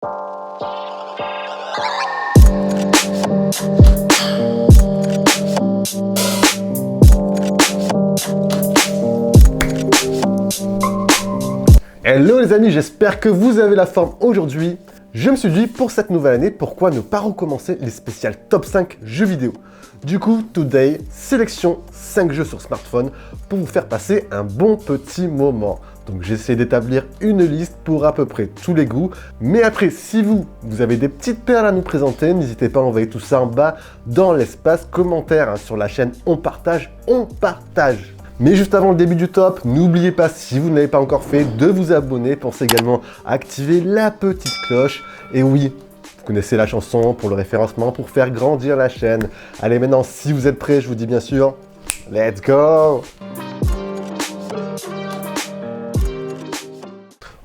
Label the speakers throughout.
Speaker 1: Hello les amis, j'espère que vous avez la forme aujourd'hui. Je me suis dit, pour cette nouvelle année, pourquoi ne pas recommencer les spéciales top 5 jeux vidéo. Du coup, today, sélection 5 jeux sur smartphone pour vous faire passer un bon petit moment. Donc j'essaie d'établir une liste pour à peu près tous les goûts. Mais après, si vous avez des petites perles à nous présenter, n'hésitez pas à envoyer tout ça en bas dans l'espace commentaire. Sur la chaîne On Partage, on partage. Mais juste avant le début du top, n'oubliez pas, si vous ne l'avez pas encore fait, de vous abonner. Pensez également à activer la petite cloche. Et oui, vous connaissez la chanson pour le référencement, pour faire grandir la chaîne. Allez, maintenant, si vous êtes prêts, je vous dis bien sûr, let's go!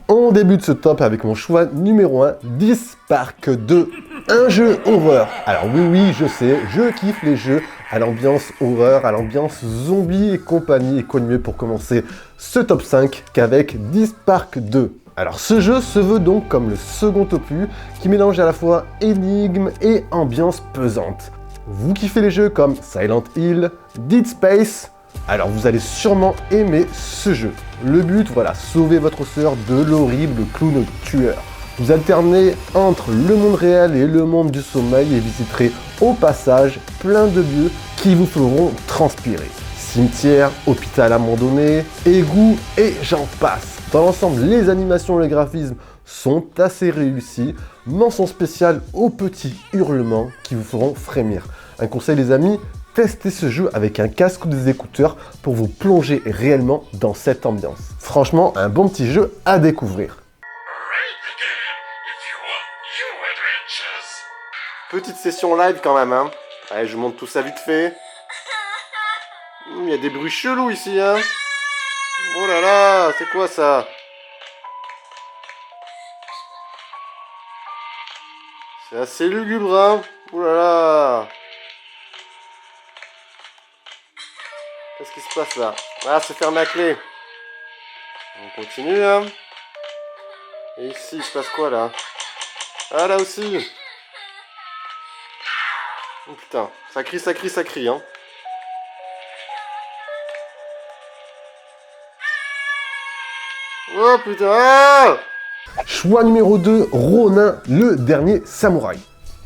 Speaker 1: On débute ce top avec mon choix numéro 1, This Park 2. Un jeu horreur. Alors oui, je sais, je kiffe les jeux à l'ambiance horreur, à l'ambiance zombie et compagnie. Et quoi de mieux pour commencer ce top 5 qu'avec This Park 2. Alors ce jeu se veut donc comme le second opus qui mélange à la fois énigme et ambiance pesante. Vous kiffez les jeux comme Silent Hill, Dead Space, alors vous allez sûrement aimer ce jeu. Le but, voilà, sauver votre sœur de l'horrible clown tueur. Vous alternez entre le monde réel et le monde du sommeil et visiterez au passage plein de lieux qui vous feront transpirer. Cimetière, hôpital abandonné, égout et j'en passe. Dans l'ensemble, les animations et les graphismes sont assez réussis. Mention spéciale aux petits hurlements qui vous feront frémir. Un conseil les amis, testez ce jeu avec un casque ou des écouteurs pour vous plonger réellement dans cette ambiance. Franchement, un bon petit jeu à découvrir. Petite session live quand même, hein. Allez, je vous montre tout ça vite fait. Il y a des bruits chelous ici, hein. Oh là là, c'est quoi ça? C'est assez lugubre, hein. Oh là là. Qu'est-ce qui se passe là? Ah, c'est fermé à clé. On continue, hein. Et ici, il se passe quoi là? Ah, là aussi. Oh putain, ça crie, hein. Oh putain, ah! Choix numéro 2, Ronin, le dernier samouraï.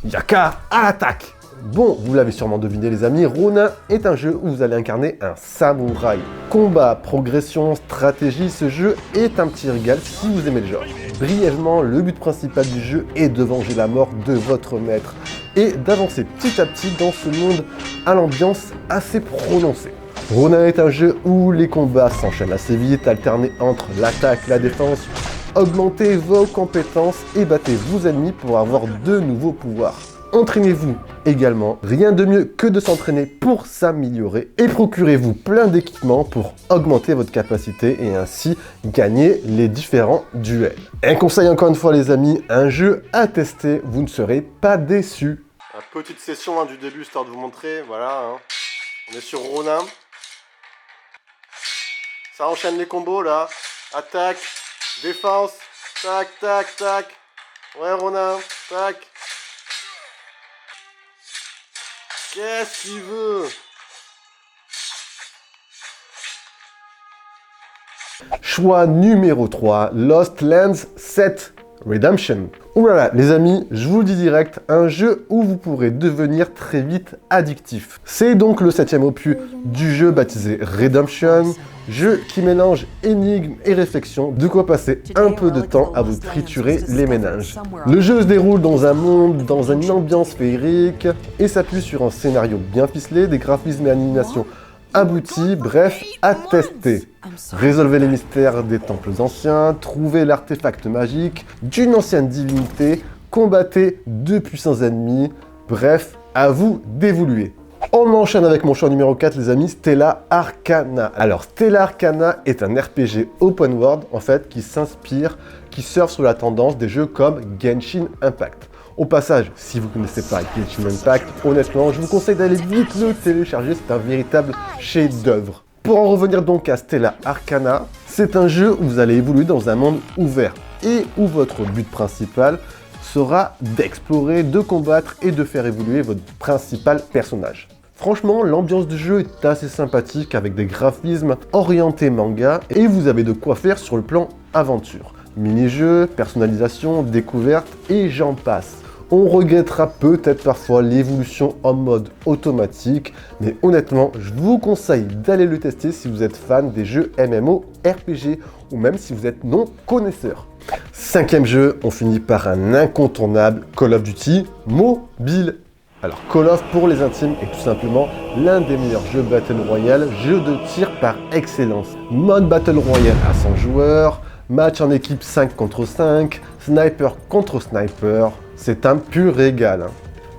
Speaker 1: Yaka à l'attaque. Bon, vous l'avez sûrement deviné les amis, Ronin est un jeu où vous allez incarner un samouraï. Combat, progression, stratégie, ce jeu est un petit régal si vous aimez le genre. Brièvement, le but principal du jeu est de venger la mort de votre maître et d'avancer petit à petit dans ce monde à l'ambiance assez prononcée. Ronin est un jeu où les combats s'enchaînent assez vite, alternés entre l'attaque, la défense. Augmentez vos compétences et battez vos ennemis pour avoir de nouveaux pouvoirs. Entraînez-vous également, rien de mieux que de s'entraîner pour s'améliorer et procurez-vous plein d'équipements pour augmenter votre capacité et ainsi gagner les différents duels. Un conseil encore une fois les amis, un jeu à tester, vous ne serez pas déçus. Une petite session du début histoire de vous montrer, voilà, hein. On est sur Ronin. Ça enchaîne les combos là, attaque, défense, tac, tac, tac. Ouais Ronin, tac. Qu'est-ce qu'il veut? Choix numéro 3, Lost Lands 7 Redemption. Ouh là là, les amis, je vous le dis direct, un jeu où vous pourrez devenir très vite addictif. C'est donc le 7e opus du jeu baptisé Redemption, jeu qui mélange énigmes et réflexion, de quoi passer un peu de temps à vous triturer les méninges. Le jeu se déroule dans un monde, dans une ambiance féerique, et s'appuie sur un scénario bien ficelé, des graphismes et animations aboutis, bref, à tester. Résolvez les mystères des temples anciens, trouvez l'artefact magique d'une ancienne divinité, combattez de puissants ennemis, bref, à vous d'évoluer. On enchaîne avec mon choix numéro 4 les amis, Stellar Arcana. Alors Stellar Arcana est un RPG open world en fait qui s'inspire, qui surfe sur la tendance des jeux comme Genshin Impact. Au passage, si vous ne connaissez pas Genshin Impact, honnêtement, je vous conseille d'aller vite le télécharger, c'est un véritable chef-d'œuvre. Pour en revenir donc à Stellar Arcana, c'est un jeu où vous allez évoluer dans un monde ouvert et où votre but principal sera d'explorer, de combattre et de faire évoluer votre principal personnage. Franchement, l'ambiance du jeu est assez sympathique avec des graphismes orientés manga et vous avez de quoi faire sur le plan aventure. Mini-jeux, personnalisation, découverte et j'en passe. On regrettera peut-être parfois l'évolution en mode automatique, mais honnêtement, je vous conseille d'aller le tester si vous êtes fan des jeux MMORPG ou même si vous êtes non connaisseur. 5e jeu, on finit par un incontournable Call of Duty mobile. Alors Call of pour les intimes est tout simplement l'un des meilleurs jeux Battle Royale, jeu de tir par excellence. Mode Battle Royale à 100 joueurs, match en équipe 5 contre 5, sniper contre sniper, c'est un pur régal.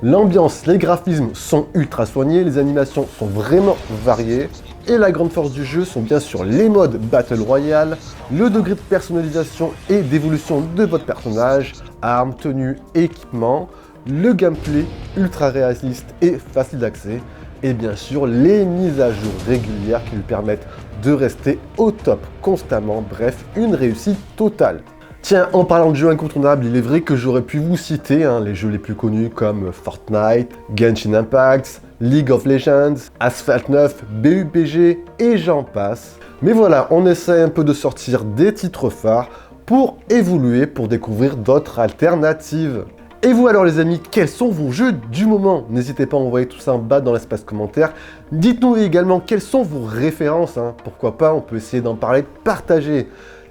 Speaker 1: L'ambiance, les graphismes sont ultra soignés, les animations sont vraiment variées. Et la grande force du jeu sont bien sûr les modes Battle Royale, le degré de personnalisation et d'évolution de votre personnage, armes, tenues, équipements, le gameplay ultra réaliste et facile d'accès, et bien sûr les mises à jour régulières qui lui permettent de rester au top constamment, bref, une réussite totale. Tiens, en parlant de jeux incontournables, il est vrai que j'aurais pu vous citer les jeux les plus connus comme Fortnite, Genshin Impact, League of Legends, Asphalt 9, BUPG et j'en passe. Mais voilà, on essaie un peu de sortir des titres phares pour évoluer, pour découvrir d'autres alternatives. Et vous alors les amis, quels sont vos jeux du moment? N'hésitez pas à envoyer tout ça en bas dans l'espace commentaire. Dites-nous également quelles sont vos références, pourquoi pas, on peut essayer d'en parler, de partager.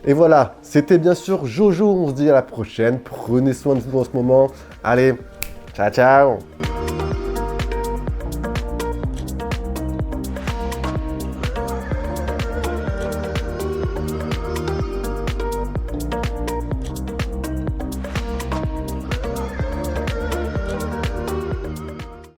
Speaker 1: Et voilà, c'était bien sûr Jojo, on se dit à la prochaine, prenez soin de vous en ce moment. Allez, ciao ciao!